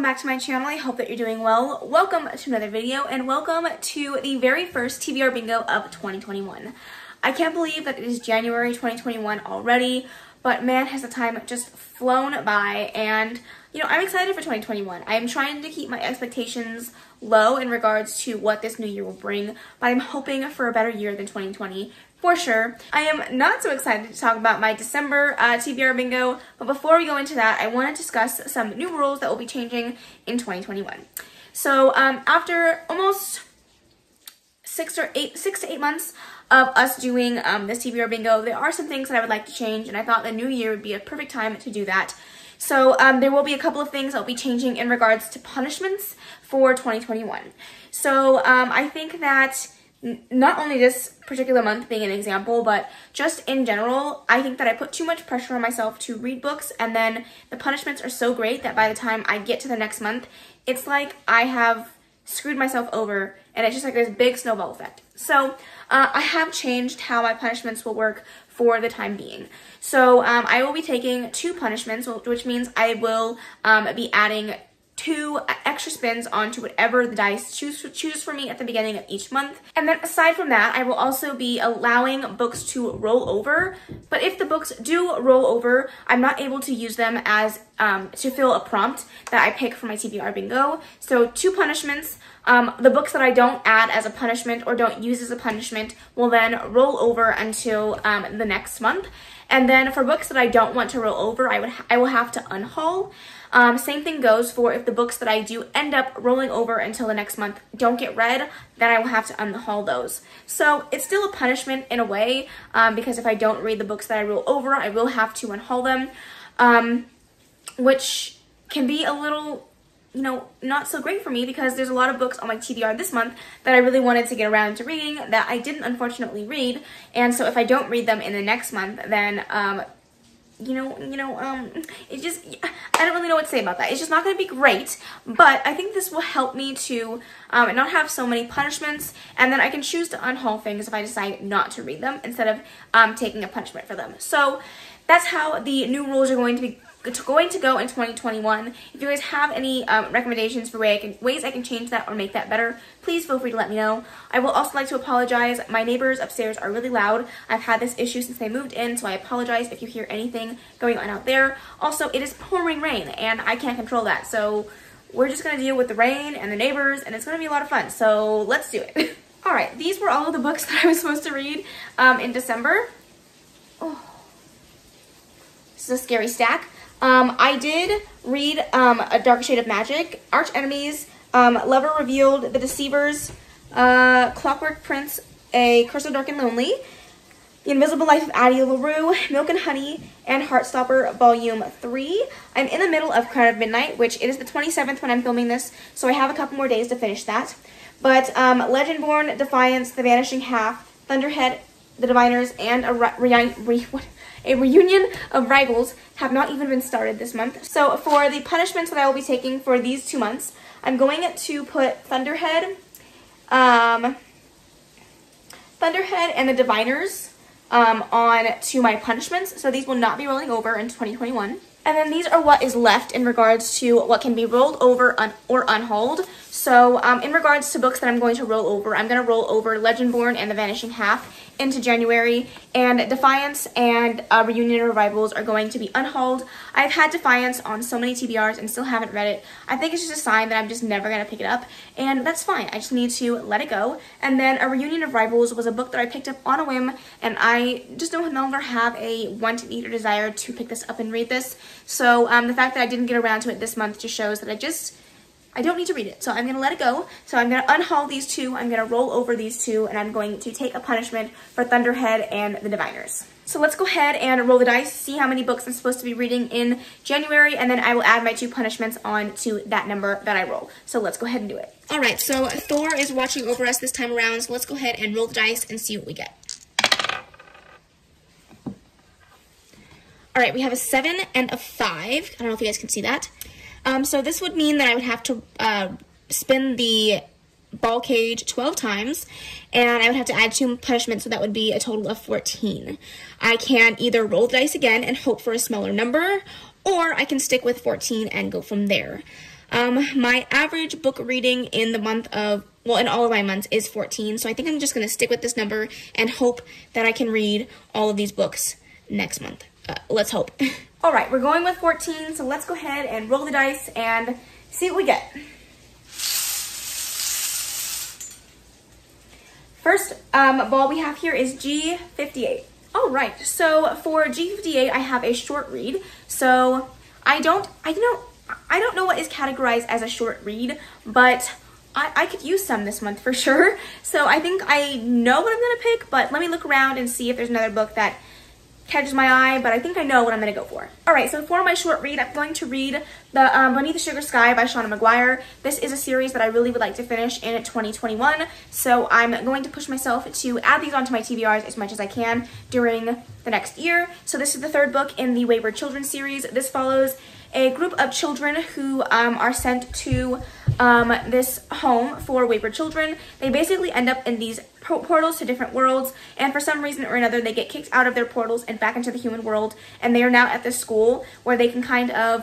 back to my channel. I hope that you're doing well. Welcome to another video and welcome to the very first TBR bingo of 2021. I can't believe that it is January 2021 already, but man, has the time just flown by, and I'm excited for 2021. I am trying to keep my expectations low in regards to what this new year will bring, but I'm hoping for a better year than 2020. For sure. I am not so excited to talk about my December TBR bingo, but before we go into that, I want to discuss some new rules that will be changing in 2021. So after almost 6 to 8 months of us doing this TBR bingo, there are some things that I would like to change, and I thought the new year would be a perfect time to do that. So there will be a couple of things that will be changing in regards to punishments for 2021. So I think that not only this particular month being an example, but just in general, I think that I put too much pressure on myself to read books, and then the punishments are so great that by the time I get to the next month, it's like I have screwed myself over, and it's just like this big snowball effect. So I have changed how my punishments will work for the time being. So I will be taking 2 punishments, which means I will be adding 2 extra spins onto whatever the dice chooses for me at the beginning of each month. And then aside from that, I will also be allowing books to roll over. But if the books do roll over, I'm not able to use them as to fill a prompt that I pick for my TBR bingo. So 2 punishments. The books that I don't add as a punishment or don't use as a punishment will then roll over until the next month. And then for books that I don't want to roll over, I will have to unhaul. Same thing goes for if the books that I do end up rolling over until the next month don't get read, then I will have to unhaul those. So it's still a punishment in a way, because if I don't read the books that I roll over, I will have to unhaul them, which can be a little, not so great for me, because there's a lot of books on my TBR this month that I really wanted to get around to reading that I didn't unfortunately read. And so if I don't read them in the next month, then it just, I don't really know what to say about that. It's just not going to be great, but I think this will help me to not have so many punishments, and then I can choose to unhaul things if I decide not to read them instead of taking a punishment for them. So that's how the new rules are going to go in 2021. If you guys have any recommendations for ways I can change that or make that better, please feel free to let me know. I will also like to apologize. My neighbors upstairs are really loud. I've had this issue since they moved in, so I apologize if you hear anything going on out there. Also, it is pouring rain, and I can't control that, so we're just going to deal with the rain and the neighbors, and it's going to be a lot of fun, so let's do it. Alright, these were all of the books that I was supposed to read in December. Oh, this is a scary stack. I did read A Dark Shade of Magic, Arch Enemies, Lover Revealed, The Deceivers, Clockwork Prince, A Curse of Dark and Lonely, The Invisible Life of Addie LaRue, Milk and Honey, and Heartstopper Volume 3. I'm in the middle of Crown of Midnight, which it is the 27th when I'm filming this, so I have a couple more days to finish that. But Legendborn, Defiance, The Vanishing Half, Thunderhead, The Diviners, and a reunion of rivals have not even been started this month. So for the punishments that I will be taking for these 2 months, I'm going to put Thunderhead and the Diviners on to my punishments. So these will not be rolling over in 2021. And then these are what is left in regards to what can be rolled over or unhauled. So in regards to books that I'm going to roll over, I'm going to roll over Legendborn and The Vanishing Half into January, and Defiance and Reunion of Rivals are going to be unhauled. I've had Defiance on so many TBRs and still haven't read it. I think it's just a sign that I'm just never going to pick it up, and that's fine. I just need to let it go. And then A Reunion of Rivals was a book that I picked up on a whim, and I just no longer have a want, need, or desire to pick this up and read this. So the fact that I didn't get around to it this month just shows that I don't need to read it, so I'm going to let it go. So I'm going to unhaul these 2, I'm going to roll over these 2, and I'm going to take a punishment for Thunderhead and the Diviners. So let's go ahead and roll the dice, see how many books I'm supposed to be reading in January, and then I will add my 2 punishments on to that number that I roll. So let's go ahead and do it. Alright, so Thor is watching over us this time around, so let's go ahead and roll the dice and see what we get. Alright, we have a 7 and a 5. I don't know if you guys can see that. So this would mean that I would have to spin the ball cage 12 times, and I would have to add 2 punishments, so that would be a total of 14. I can either roll the dice again and hope for a smaller number, or I can stick with 14 and go from there. My average book reading in the month of, well, in all of my months is 14, so I think I'm just going to stick with this number and hope that I can read all of these books next month. Let's hope. All right, we're going with 14, so let's go ahead and roll the dice and see what we get. First ball we have here is G58. All right, so for G58, I have a short read. So I don't know what is categorized as a short read, but I could use some this month for sure. So I think I know what I'm gonna pick, but let me look around and see if there's another book that catches my eye, but I think I know what I'm gonna go for. All right, so for my short read, I'm going to read the Beneath the Sugar Sky by Shauna Maguire. This is a series that I really would like to finish in 2021, so I'm going to push myself to add these onto my TBRs as much as I can during the next year. So this is the third book in the Wayward Children series. This follows a group of children who are sent to this home for wayward children. They basically end up in these portals to different worlds, and for some reason or another they get kicked out of their portals and back into the human world, and they are now at this school where they can kind of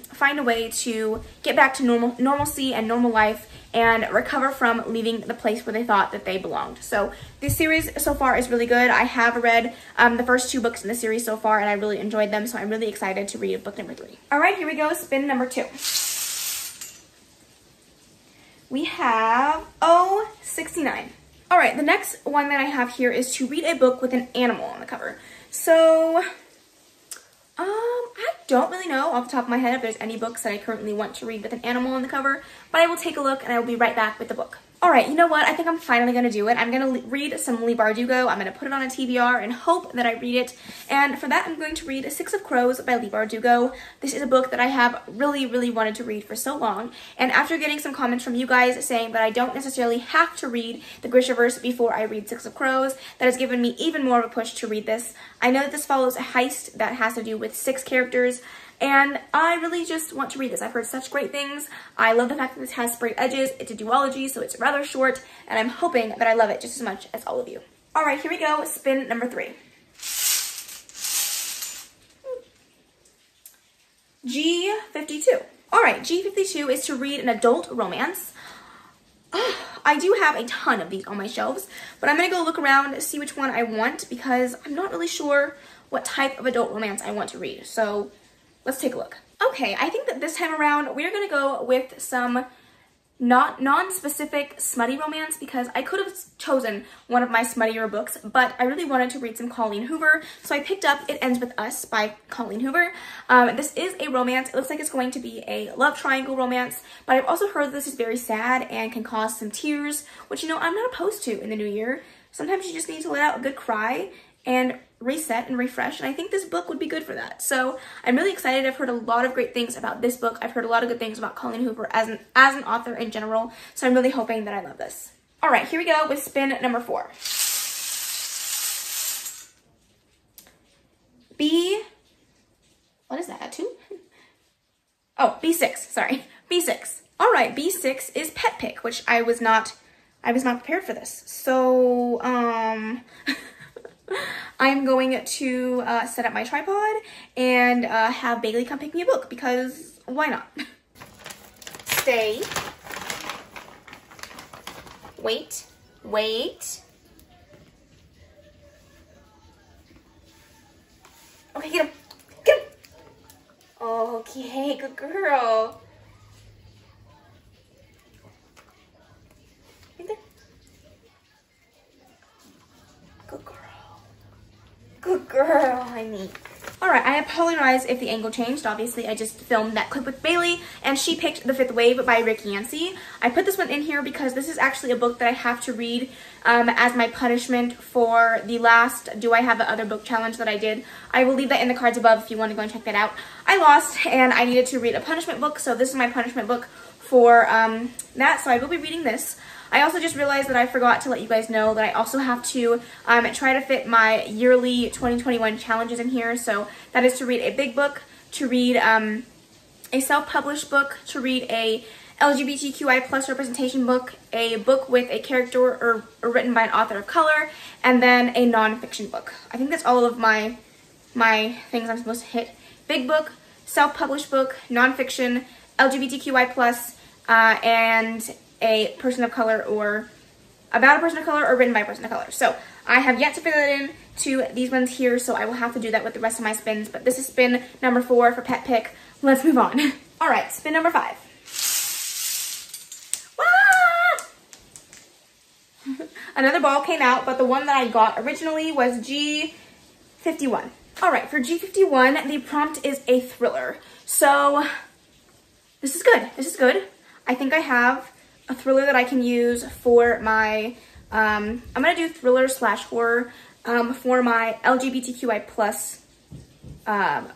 find a way to get back to normalcy and normal life and recover from leaving the place where they thought that they belonged. So this series so far is really good. I have read the first 2 books in the series so far, and I really enjoyed them, so I'm really excited to read book number 3. All right, here we go, spin number 2. We have 69. All right, the next one that I have here is to read a book with an animal on the cover. So, I don't really know off the top of my head if there's any books that I currently want to read with an animal on the cover, but I will take a look and I will be right back with the book. All right, you know what? I think I'm finally going to do it. I'm going to read some Leigh Bardugo. I'm going to put it on a TBR and hope that I read it. And for that, I'm going to read Six of Crows by Leigh Bardugo. This is a book that I have really wanted to read for so long. And after getting some comments from you guys saying that I don't necessarily have to read the Grishaverse before I read Six of Crows, that has given me even more of a push to read this. I know that this follows a heist that has to do with 6 characters, and I really just want to read this. I've heard such great things. I love the fact that this has sprayed edges. It's a duology, so it's rather short, and I'm hoping that I love it just as much as all of you. All right, here we go. Spin number 3. G52. All right, G52 is to read an adult romance. I do have a ton of these on my shelves, but I'm going to go look around, see which one I want, because I'm not really sure what type of adult romance I want to read. So let's take a look. Okay, I think that this time around we're gonna go with some non-specific smutty romance, because I could have chosen one of my smuttier books, but I really wanted to read some Colleen Hoover, so I picked up It Ends With Us by Colleen Hoover. This is a romance. It looks like it's going to be a love triangle romance, but I've also heard this is very sad and can cause some tears, which, you know, I'm not opposed to in the new year. Sometimes you just need to let out a good cry and reset and refresh, and I think this book would be good for that. So I'm really excited. I've heard a lot of great things about this book. I've heard a lot of good things about Colleen Hoover as an author in general, so I'm really hoping that I love this. All right, here we go with spin number 4. What is that, a 2? Oh, B6, sorry, B6. All right, B6 is Pet Pick, which I was not prepared for this. So, I'm going to set up my tripod and have Bailey come pick me a book, because why not? Stay. Wait. Okay, get him. Get him. Okay, good girl. Right there. Good girl. Good girl, honey. Alright, I apologize if the angle changed. Obviously, I just filmed that clip with Bailey, and she picked The Fifth Wave by Rick Yancey. I put this one in here because this is actually a book that I have to read as my punishment for the last Do I Have the Other Book challenge that I did. I will leave that in the cards above if you want to go and check that out. I lost, and I needed to read a punishment book, so this is my punishment book for that, so I will be reading this. I also just realized that I forgot to let you guys know that I also have to try to fit my yearly 2021 challenges in here. So that is to read a big book, to read a self-published book, to read a LGBTQI plus representation book, a book with a character or written by an author of color, and then a nonfiction book. I think that's all of my things I'm supposed to hit. Big book, self-published book, nonfiction, LGBTQI plus and a person of color, or about a person of color, or written by a person of color. So I have yet to fit that in to these ones here, so I will have to do that with the rest of my spins. But this is spin number 4 for pet pick. Let's move on. All right, spin number 5. Another ball came out, but the one that I got originally was G51. All right, for G51, the prompt is a thriller. So this is good. This is good. I think I have a thriller that I can use for my, I'm gonna do thriller / horror for my LGBTQI plus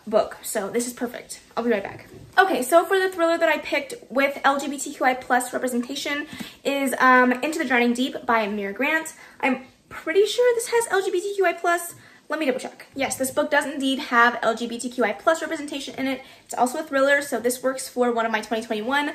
book. So this is perfect. I'll be right back. Okay, so for the thriller that I picked with LGBTQI plus representation is Into the Drowning Deep by Mira Grant. I'm pretty sure this has LGBTQI plus. Let me double check. Yes, this book does indeed have LGBTQI plus representation in it. It's also a thriller, so this works for one of my 2021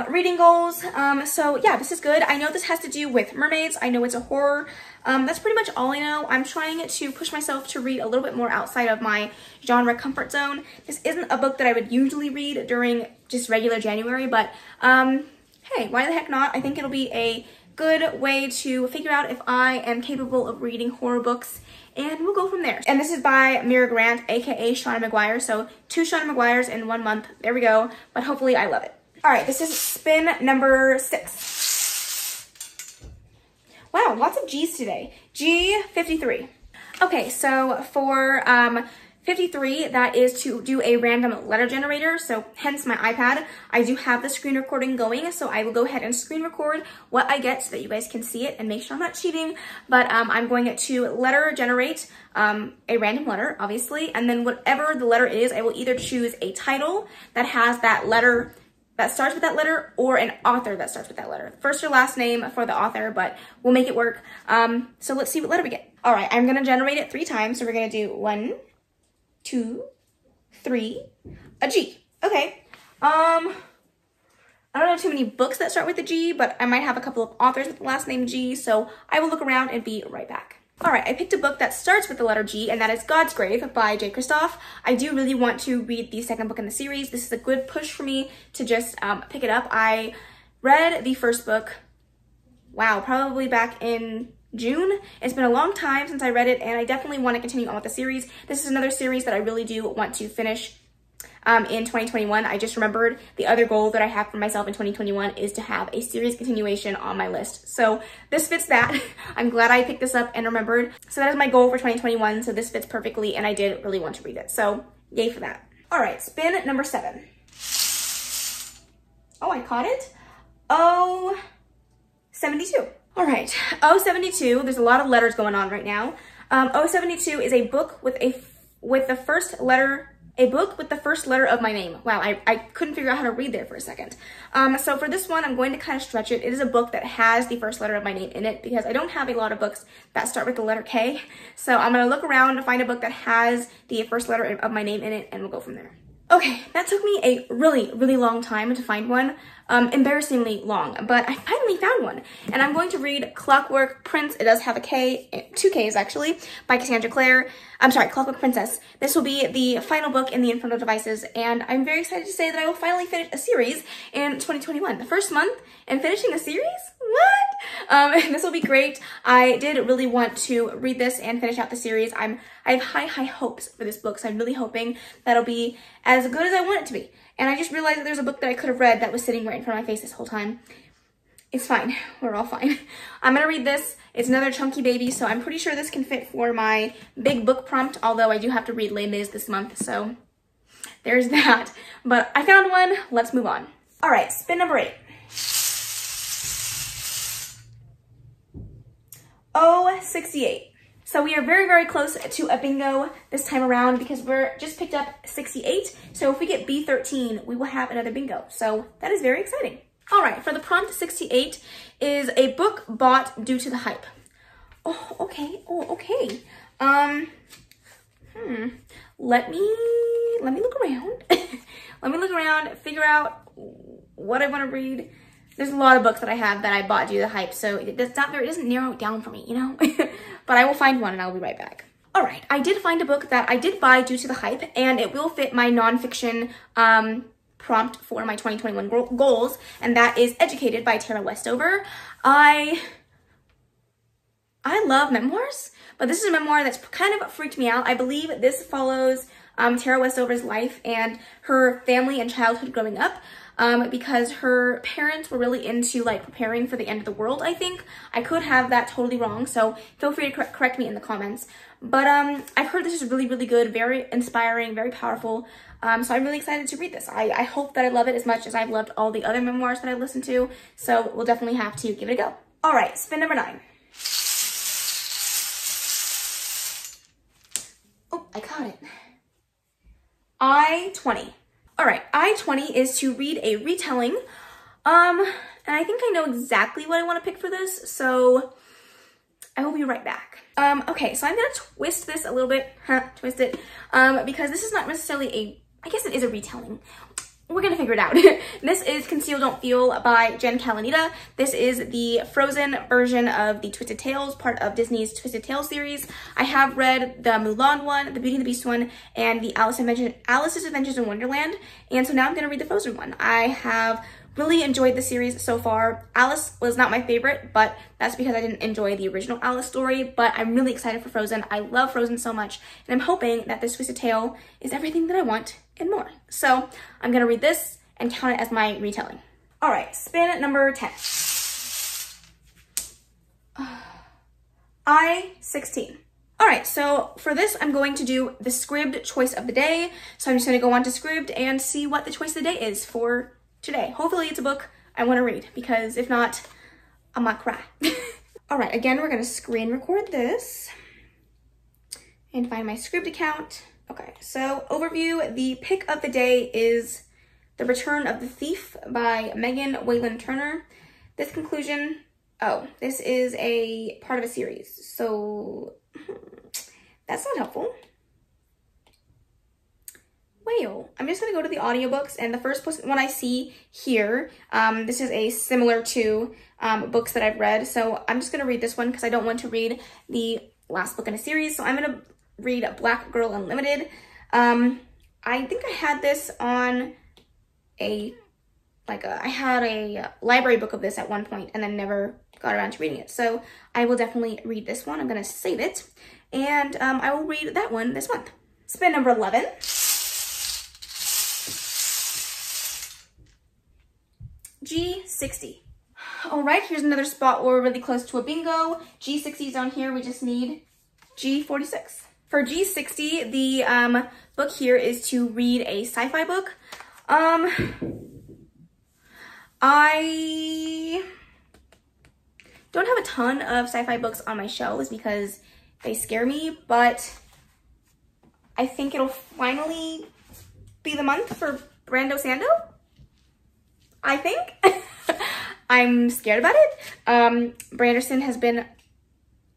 reading goals. So yeah, this is good. I know this has to do with mermaids. I know it's a horror. That's pretty much all I know. I'm trying to push myself to read a little bit more outside of my genre comfort zone. This isn't a book that I would usually read during just regular January, but hey, why the heck not? I think it'll be a good way to figure out if I am capable of reading horror books, and we'll go from there. And this is by Mira Grant, aka Shauna McGuire. So 2 Shauna McGuires in 1 month. There we go. But hopefully I love it. All right, this is spin number 6. Wow, lots of G's today. G53. Okay, so for 53, that is to do a random letter generator, so hence my iPad. I do have the screen recording going, so I will go ahead and screen record what I get so that you guys can see it and make sure I'm not cheating. But I'm going to letter generate a random letter, obviously, and then whatever the letter is, I will either choose a title that has that letter that starts with that letter, or an author that starts with that letter. First or last name for the author, but we'll make it work. So let's see what letter we get. All right, I'm gonna generate it 3 times. So we're gonna do 1, 2, 3, a G. Okay. I don't know too many books that start with a G, but I might have a couple of authors with the last name G, so I will look around and be right back. All right, I picked a book that starts with the letter G, and that is God's Grave by J. Kristoff. I do really want to read the second book in the series. This is a good push for me to just pick it up. I read the first book, wow, probably back in June. It's been a long time since I read it, and I definitely want to continue on with the series. This is another series that I really do want to finish in 2021. I just remembered the other goal that I have for myself in 2021 is to have a series continuation on my list. So this fits that. I'm glad I picked this up and remembered. So that is my goal for 2021. So this fits perfectly, and I did really want to read it. So yay for that. All right, spin number 7. Oh, I caught it. Oh, 72. All right, O72, there's a lot of letters going on right now. O72 is a book with the first letter of my name. Wow, I couldn't figure out how to read there for a second. So for this one, I'm going to kind of stretch it. It is a book that has the first letter of my name in it because I don't have a lot of books that start with the letter K. So I'm gonna look around to find a book that has the first letter of my name in it, and we'll go from there. Okay, that took me a really, really long time to find one. Embarrassingly long, but I finally found one. And I'm going to read Clockwork Prince. It does have a K, 2 Ks actually, by Cassandra Clare. I'm sorry, Clockwork Princess. This will be the final book in the Infernal Devices, and I'm very excited to say that I will finally finish a series in 2021. The first month and finishing a series? What? This will be great. I did really want to read this and finish out the series. I have high hopes for this book, so I'm really hoping that'll be as good as I want it to be. And I just realized that there's a book that I could have read that was sitting right in front of my face this whole time. It's fine. We're all fine. I'm gonna read this. It's another chunky baby, so I'm pretty sure this can fit for my big book prompt, although I do have to read Les Mis this month, so there's that. But I found one. Let's move on. All right, spin number 8. O68. So we are very, very close to a bingo this time around because we're just picked up 68. So if we get B13, we will have another bingo. So that is very exciting. All right, for the prompt 68 is a book bought due to the hype. Oh, okay. Oh, okay. Let me look around. Let me look around, figure out what I want to read. There's a lot of books that I have that I bought due to the hype, so it doesn't narrow it down for me, you know? But I will find one and I'll be right back. All right, I did find a book that I did buy due to the hype, and it will fit my nonfiction prompt for my 2021 goals, and that is Educated by Tara Westover. I love memoirs, but this is a memoir that's kind of freaked me out. I believe this follows Tara Westover's life and her family and childhood growing up, because her parents were really into like preparing for the end of the world, I think. I could have that totally wrong, so feel free to correct me in the comments. But I've heard this is really, really good, very inspiring, very powerful. So I'm really excited to read this. I hope that I love it as much as I've loved all the other memoirs that I've listened to, so we'll definitely have to give it a go. All right, spin number 9. Oh, I caught it. I-20. All right, I-20 is to read a retelling. And I think I know exactly what I want to pick for this, so I will be right back. Okay, so I'm gonna twist this a little bit, twist it, because this is not necessarily I guess it is a retelling. We're gonna figure it out. This is Conceal Don't Feel by Jen Kalanita. This is the Frozen version of the Twisted Tales, part of Disney's Twisted Tales series. I have read the Mulan one, the Beauty and the Beast one, and the Alice's Adventures in Wonderland, and so now I'm gonna read the Frozen one. I have really enjoyed the series so far. Alice was not my favorite, but that's because I didn't enjoy the original Alice story, but I'm really excited for Frozen. I love Frozen so much, and I'm hoping that this Twisted Tale is everything that I want and more. So I'm gonna read this and count it as my retelling. All right, spin number 10. I-16. All right, so for this, I'm going to do the Scribd choice of the day. So I'm just gonna go on to Scribd and see what the choice of the day is for today. Hopefully it's a book I want to read, because if not, I might cry. All right, again, we're gonna screen record this and find my Scribd account. Okay, so overview, the pick of the day is The Return of the Thief by Megan Whalen Turner. This conclusion, this is a part of a series, so that's not helpful. Well, I'm just gonna go to the audiobooks, and the first one I see here, this is a similar to books that I've read, so I'm just gonna read this one because I don't want to read the last book in a series, so I'm gonna read Black Girl Unlimited. I think I had this on I had a library book of this at one point and then never got around to reading it, so I will definitely read this one. I'm gonna save it, and I will read that one this month. Spin number 11. G60. All right, here's another spot where we're really close to a bingo. G60 is on here, we just need G46. For G60, the book here is to read a sci-fi book. I don't have a ton of sci-fi books on my shelves because they scare me, but I think it'll finally be the month for Brando Sando. I think. I'm scared about it. Branderson has been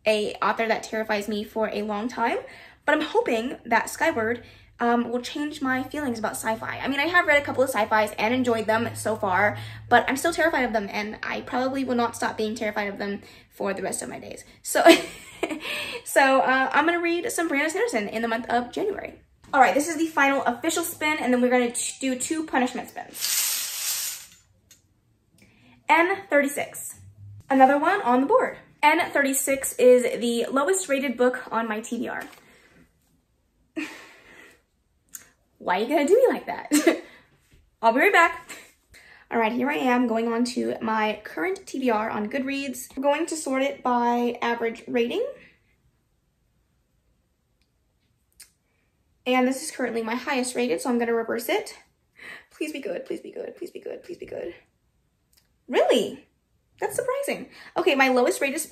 an author that terrifies me for a long time, but I'm hoping that Skyward will change my feelings about sci-fi. I mean, I have read a couple of sci-fis and enjoyed them so far, but I'm still terrified of them, and I probably will not stop being terrified of them for the rest of my days. So, I'm gonna read some Brandon Sanderson in the month of January. All right, this is the final official spin, and then we're gonna do 2 punishment spins. N36, another one on the board. N36 is the lowest rated book on my TBR. Why are you gonna do me like that? I'll be right back. All right, here I am going on to my current TBR on Goodreads. We're going to sort it by average rating. And this is currently my highest rated, so I'm gonna reverse it. Please be good, please be good, please be good, please be good. Really? That's surprising. Okay, my lowest rated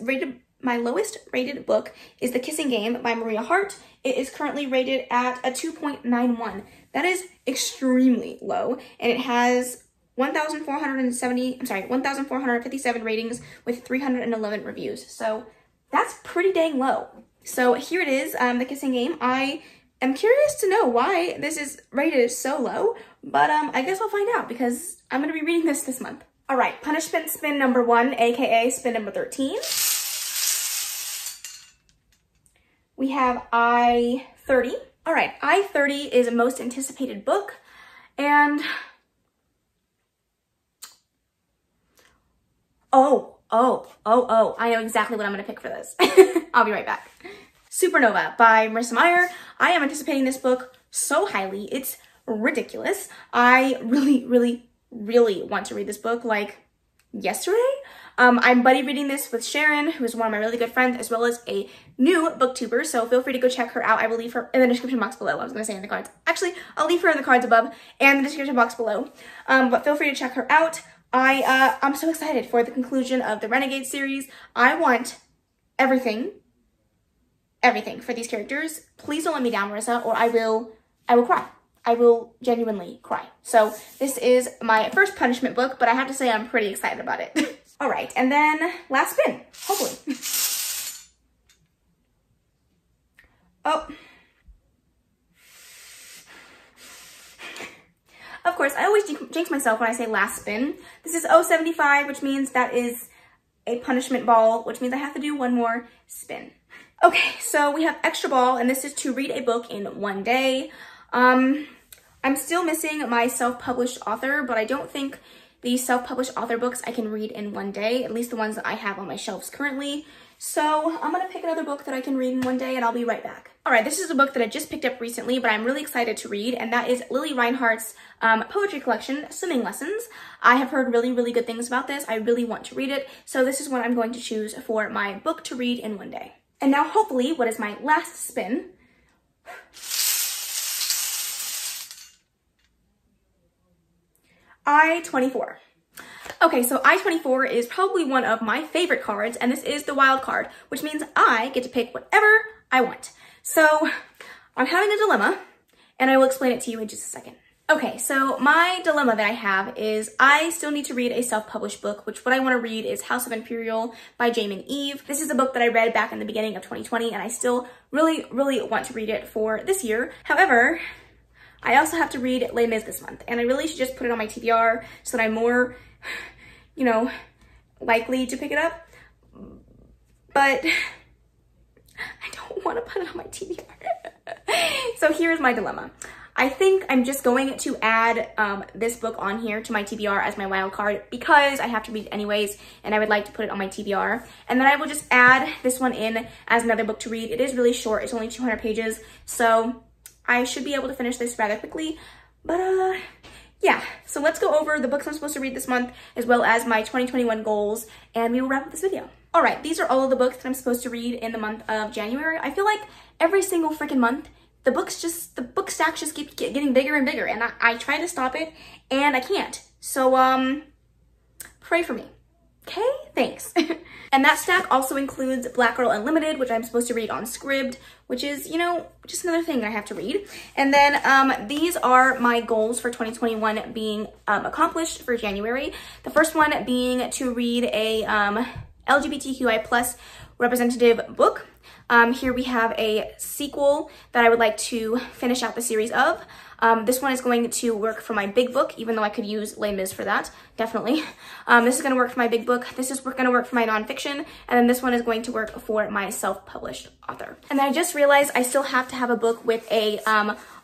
book is The Kissing Game by Maria Hart. It is currently rated at a 2.91. That is extremely low, and it has 1,457 ratings with 311 reviews. So that's pretty dang low. So here it is, The Kissing Game. I am curious to know why this is rated so low, but I guess I'll find out because I'm gonna be reading this month. All right, punishment spin number 1, aka spin number 13. We have I-30. All right, I-30 is a most anticipated book, and I know exactly what I'm gonna pick for this. I'll be right back. Supernova by Marissa Meyer. I am anticipating this book so highly. It's ridiculous. I really want to read this book like yesterday. I'm buddy reading this with Sharon, who is one of my really good friends, as well as a new booktuber, so feel free to go check her out. I will leave her in the description box below. I was gonna say in the cards. Actually, I'll leave her in the cards above and the description box below. But feel free to check her out. I'm so excited for the conclusion of the Renegade series. I want everything for these characters. Please don't let me down, Marissa, or I will cry. I will genuinely cry. So this is my first punishment book, but I have to say I'm pretty excited about it. All right, and then last spin, hopefully. Oh. Of course, I always jinx myself when I say last spin. This is 075, which means that is a punishment ball, which means I have to do one more spin. Okay, so we have extra ball, and this is to read a book in one day. I'm still missing my self-published author, but I don't think the self-published author books I can read in one day, at least the ones that I have on my shelves currently. So I'm gonna pick another book that I can read in one day, and I'll be right back. All right, this is a book that I just picked up recently, but I'm really excited to read, and that is Lily Reinhart's poetry collection, Swimming Lessons. I have heard really good things about this. I really want to read it, so this is what I'm going to choose for my book to read in one day. And now hopefully, what is my last spin? I-24. Okay, so I-24 is probably one of my favorite cards, and this is the wild card, which means I get to pick whatever I want. So I'm having a dilemma, and I will explain it to you in just a second. Okay, so my dilemma that I have is I still need to read a self-published book, which what I want to read is House of Imperial by Jamin Eve. This is a book that I read back in the beginning of 2020, and I still really want to read it for this year. However, I also have to read Les Mis this month, and I really should just put it on my TBR so that I'm more, you know, likely to pick it up. But I don't want to put it on my TBR. So here's my dilemma. I think I'm just going to add this book on here to my TBR as my wild card because I have to read it anyways, and I would like to put it on my TBR. And then I will just add this one in as another book to read. It is really short. It's only 200 pages, so I should be able to finish this rather quickly, but yeah. So let's go over the books I'm supposed to read this month, as well as my 2021 goals, and we will wrap up this video. All right, these are all of the books that I'm supposed to read in the month of January. I feel like every single freaking month, the book stacks just keep getting bigger and bigger, and I try to stop it, and I can't. So, pray for me. Okay, thanks. And that stack also includes Black Girl Unlimited, which I'm supposed to read on Scribd, which is, you know, just another thing I have to read. And then these are my goals for 2021 being accomplished for January. The first one being to read a LGBTQI+ representative book. Here we have a sequel that I would like to finish out the series of. This one is going to work for my big book, even though I could use Les Mis for that, definitely. This is going to work for my big book. This is going to work for my nonfiction. And then this one is going to work for my self-published author. And then I just realized I still have to have a book with a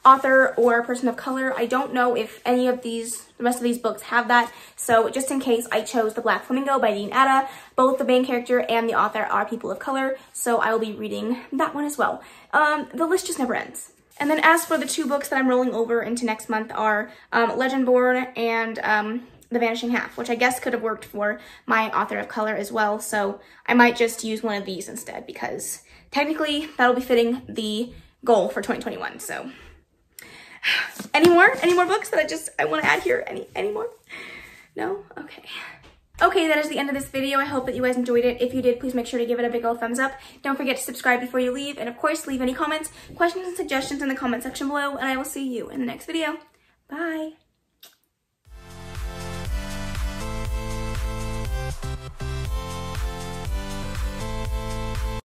author or person of color. I don't know if any of the rest of these books have that. So just in case, I chose The Black Flamingo by Dean Atta. Both the main character and the author are people of color. So I will be reading that one as well. The list just never ends. And then as for the two books that I'm rolling over into next month are Legendborn and The Vanishing Half, which I guess could have worked for my author of color as well. So I might just use one of these instead because technically that'll be fitting the goal for 2021. So any more books that I want to add here? Any more? No? Okay. Okay, that is the end of this video. I hope that you guys enjoyed it. If you did, please make sure to give it a big old thumbs up. Don't forget to subscribe before you leave. And of course, leave any comments, questions, and suggestions in the comment section below. And I will see you in the next video. Bye.